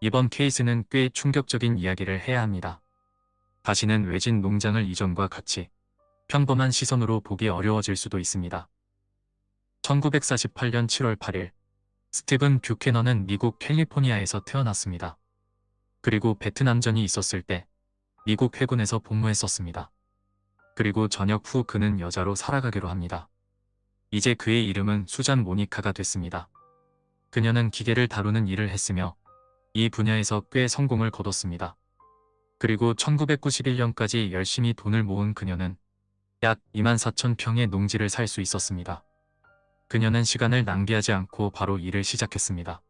이번 케이스는 꽤 충격적인 이야기를 해야 합니다. 다시는 외진 농장을 이전과 같이 평범한 시선으로 보기 어려워질 수도 있습니다. 1948년 7월 8일, 스티븐 뷰캐넌은 미국 캘리포니아에서 태어났습니다. 그리고 베트남전이 있었을 때 미국 해군에서 복무했었습니다. 그리고 전역 후 그는 여자로 살아가기로 합니다. 이제 그의 이름은 수잔 모니카가 됐습니다. 그녀는 기계를 다루는 일을 했으며 이 분야에서 꽤 성공을 거뒀습니다. 그리고 1991년까지 열심히 돈을 모은 그녀는 약 24,000평의 농지를 살 수 있었습니다. 그녀는 시간을 낭비하지 않고 바로 일을 시작했습니다.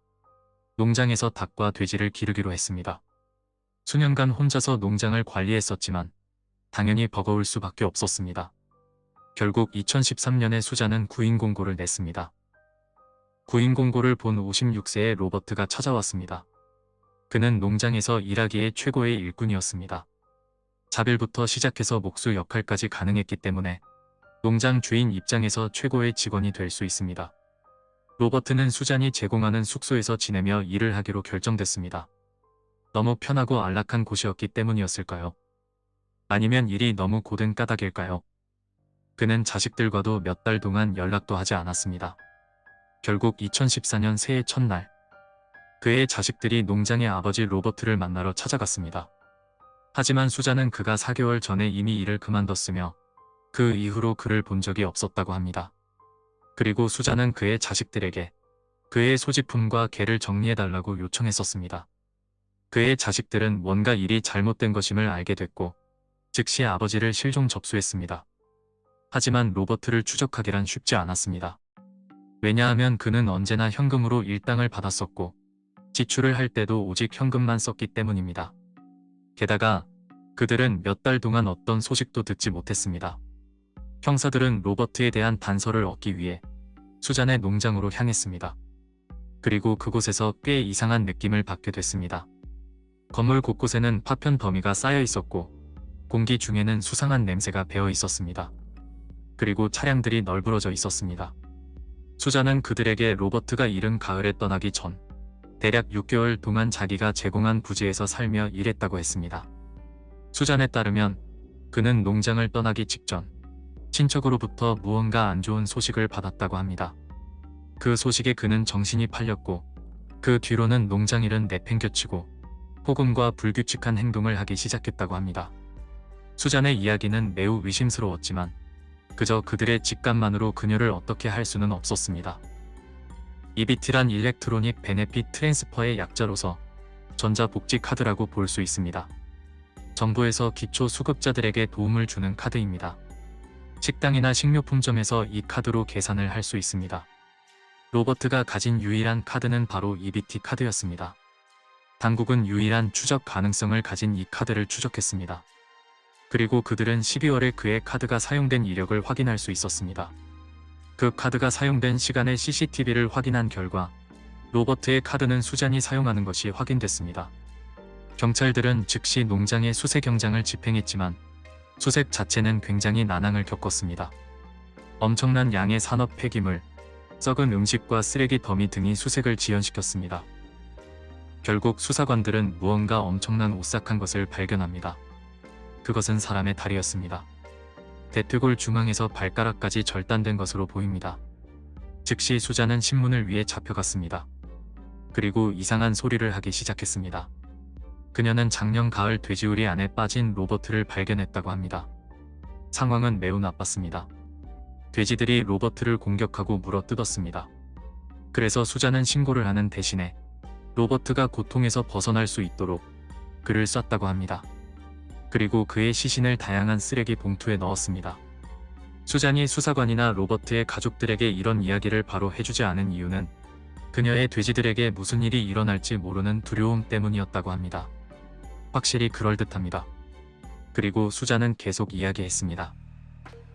농장에서 닭과 돼지를 기르기로 했습니다. 수년간 혼자서 농장을 관리했었지만 당연히 버거울 수밖에 없었습니다. 결국 2013년에 수잔은 구인 공고를 냈습니다. 구인 공고를 본 56세의 로버트가 찾아왔습니다. 그는 농장에서 일하기에 최고의 일꾼이었습니다. 자빌부터 시작해서 목수 역할까지 가능했기 때문에 농장 주인 입장에서 최고의 직원이 될 수 있습니다. 로버트는 수잔이 제공하는 숙소에서 지내며 일을 하기로 결정됐습니다. 너무 편하고 안락한 곳이었기 때문이었을까요? 아니면 일이 너무 고된 까닭일까요? 그는 자식들과도 몇 달 동안 연락도 하지 않았습니다. 결국 2014년 새해 첫날, 그의 자식들이 농장의 아버지 로버트를 만나러 찾아갔습니다. 하지만 수잔은 그가 4개월 전에 이미 일을 그만뒀으며 그 이후로 그를 본 적이 없었다고 합니다. 그리고 수잔은 그의 자식들에게 그의 소지품과 개를 정리해달라고 요청했었습니다. 그의 자식들은 뭔가 일이 잘못된 것임을 알게 됐고 즉시 아버지를 실종 접수했습니다. 하지만 로버트를 추적하기란 쉽지 않았습니다. 왜냐하면 그는 언제나 현금으로 일당을 받았었고 지출을 할 때도 오직 현금만 썼기 때문입니다. 게다가 그들은 몇 달 동안 어떤 소식도 듣지 못했습니다. 형사들은 로버트에 대한 단서를 얻기 위해 수잔의 농장으로 향했습니다. 그리고 그곳에서 꽤 이상한 느낌을 받게 됐습니다. 건물 곳곳에는 파편 더미가 쌓여 있었고 공기 중에는 수상한 냄새가 배어 있었습니다. 그리고 차량들이 널브러져 있었습니다. 수잔은 그들에게 로버트가 이른 가을에 떠나기 전 대략 6개월 동안 자기가 제공한 부지에서 살며 일했다고 했습니다. 수잔에 따르면 그는 농장을 떠나기 직전 친척으로부터 무언가 안 좋은 소식을 받았다고 합니다. 그 소식에 그는 정신이 팔렸고 그 뒤로는 농장일은 내팽겨치고 폭음과 불규칙한 행동을 하기 시작했다고 합니다. 수잔의 이야기는 매우 의심스러웠지만 그저 그들의 직감만으로 그녀를 어떻게 할 수는 없었습니다. EBT란 일렉트로닉 베네핏 트랜스퍼의 약자로서 전자복지 카드라고 볼 수 있습니다. 정부에서 기초 수급자들에게 도움을 주는 카드입니다. 식당이나 식료품점에서 이 카드로 계산을 할 수 있습니다. 로버트가 가진 유일한 카드는 바로 EBT 카드였습니다. 당국은 유일한 추적 가능성을 가진 이 카드를 추적했습니다. 그리고 그들은 12월에 그의 카드가 사용된 이력을 확인할 수 있었습니다. 그 카드가 사용된 시간의 CCTV를 확인한 결과 로버트의 카드는 수잔이 사용하는 것이 확인됐습니다. 경찰들은 즉시 농장의 수색 영장을 집행했지만 수색 자체는 굉장히 난항을 겪었습니다. 엄청난 양의 산업 폐기물, 썩은 음식과 쓰레기 더미 등이 수색을 지연시켰습니다. 결국 수사관들은 무언가 엄청난 오싹한 것을 발견합니다. 그것은 사람의 다리였습니다. 대퇴골 중앙에서 발가락까지 절단된 것으로 보입니다. 즉시 수잔은 신문을 위해 잡혀갔습니다. 그리고 이상한 소리를 하기 시작했습니다. 그녀는 작년 가을 돼지우리 안에 빠진 로버트를 발견했다고 합니다. 상황은 매우 나빴습니다. 돼지들이 로버트를 공격하고 물어뜯었습니다. 그래서 수잔은 신고를 하는 대신에 로버트가 고통에서 벗어날 수 있도록 그를 쐈다고 합니다. 그리고 그의 시신을 다양한 쓰레기 봉투에 넣었습니다. 수잔이 수사관이나 로버트의 가족들에게 이런 이야기를 바로 해주지 않은 이유는 그녀의 돼지들에게 무슨 일이 일어날지 모르는 두려움 때문이었다고 합니다. 확실히 그럴듯합니다. 그리고 수잔은 계속 이야기했습니다.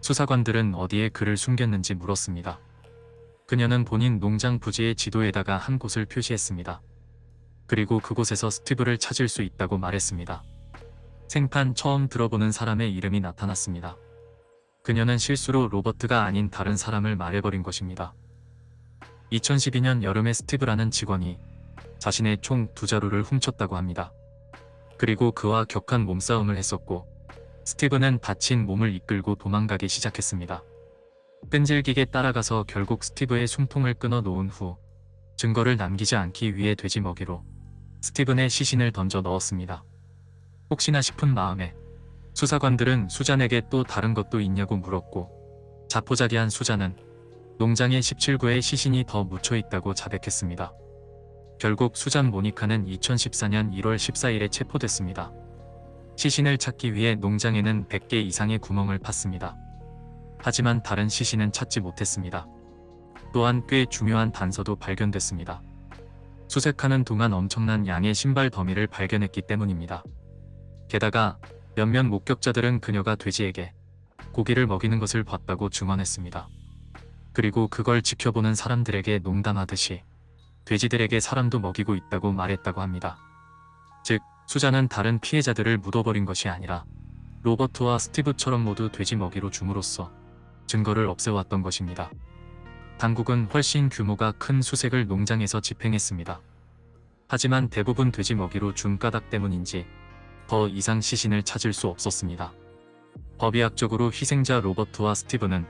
수사관들은 어디에 그를 숨겼는지 물었습니다. 그녀는 본인 농장 부지의 지도에다가 한 곳을 표시했습니다. 그리고 그곳에서 스티브를 찾을 수 있다고 말했습니다. 생판 처음 들어보는 사람의 이름이 나타났습니다. 그녀는 실수로 로버트가 아닌 다른 사람을 말해버린 것입니다. 2012년 여름에 스티브라는 직원이 자신의 총 2자루를 훔쳤다고 합니다. 그리고 그와 격한 몸싸움을 했었고 스티븐은 다친 몸을 이끌고 도망가기 시작했습니다. 끈질기게 따라가서 결국 스티브의 숨통을 끊어 놓은 후 증거를 남기지 않기 위해 돼지 먹이로 스티븐의 시신을 던져 넣었습니다. 혹시나 싶은 마음에 수사관들은 수잔에게 또 다른 것도 있냐고 물었고 자포자기한 수잔은 농장에 17구의 시신이 더 묻혀 있다고 자백했습니다. 결국 수잔 모니카는 2014년 1월 14일에 체포됐습니다. 시신을 찾기 위해 농장에는 100개 이상의 구멍을 팠습니다. 하지만 다른 시신은 찾지 못했습니다. 또한 꽤 중요한 단서도 발견됐습니다. 수색하는 동안 엄청난 양의 신발 더미를 발견했기 때문입니다. 게다가 몇몇 목격자들은 그녀가 돼지에게 고기를 먹이는 것을 봤다고 증언했습니다. 그리고 그걸 지켜보는 사람들에게 농담하듯이 돼지들에게 사람도 먹이고 있다고 말했다고 합니다. 즉, 수잔은 다른 피해자들을 묻어버린 것이 아니라 로버트와 스티브처럼 모두 돼지 먹이로 줌으로써 증거를 없애왔던 것입니다. 당국은 훨씬 규모가 큰 수색을 농장에서 집행했습니다. 하지만 대부분 돼지 먹이로 준 까닭 때문인지 더 이상 시신을 찾을 수 없었습니다. 법의학적으로 희생자 로버트와 스티브는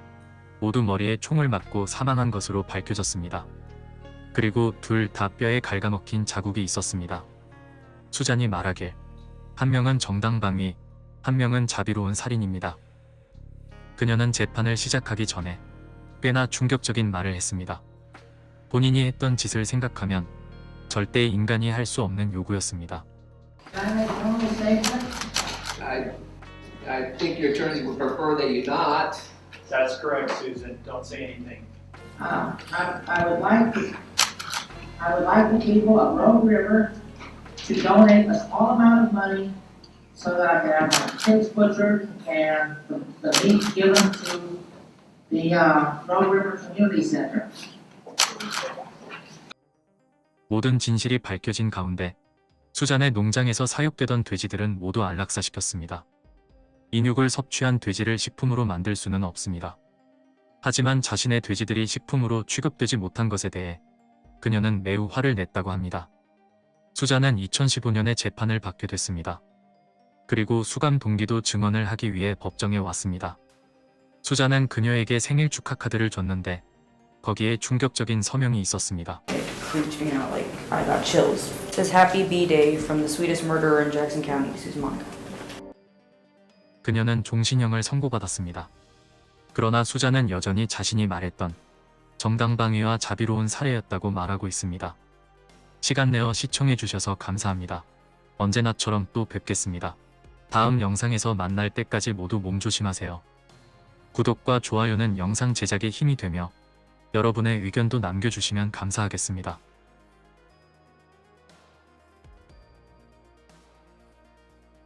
모두 머리에 총을 맞고 사망한 것으로 밝혀졌습니다. 그리고 둘 다 뼈에 갉아먹힌 자국이 있었습니다. 수잔이 말하길 한 명은 정당방위, 한 명은 자비로운 살인입니다. 그녀는 재판을 시작하기 전에 꽤나 충격적인 말을 했습니다. 본인이 했던 짓을 생각하면 절대 인간이 할 수 없는 요구였습니다. I think your attorney would prefer that you not. That's correct, Susan. Don't say anything. I would like the people of Rogue River to donate a small amount of money so that I can have my pigs butchered and the meat given to the Rogue River Community Center. 모든 진실이 밝혀진 가운데 수잔의 농장에서 사육되던 돼지들은 모두 안락사시켰습니다. 인육을 섭취한 돼지를 식품으로 만들 수는 없습니다. 하지만 자신의 돼지들이 식품으로 취급되지 못한 것에 대해 그녀는 매우 화를 냈다고 합니다. 수잔은 2015년에 재판을 받게 됐습니다. 그리고 수감 동기도 증언을 하기 위해 법정에 왔습니다. 수잔은 그녀에게 생일 축하 카드를 줬는데 거기에 충격적인 서명이 있었습니다. Creeped me out, like I got chills. It says Happy B-Day from the sweetest murderer in Jackson County, Susan Monica. 그녀는 종신형을 선고받았습니다. 그러나 수잔은 여전히 자신이 말했던 정당방위와 자비로운 살해였다고 말하고 있습니다. 시간 내어 시청해주셔서 감사합니다. 언제나처럼 또 뵙겠습니다. 다음 영상에서 만날 때까지 모두 몸조심하세요. 구독과 좋아요는 영상 제작에 힘이 되며 여러분의 의견도 남겨주시면 감사하겠습니다.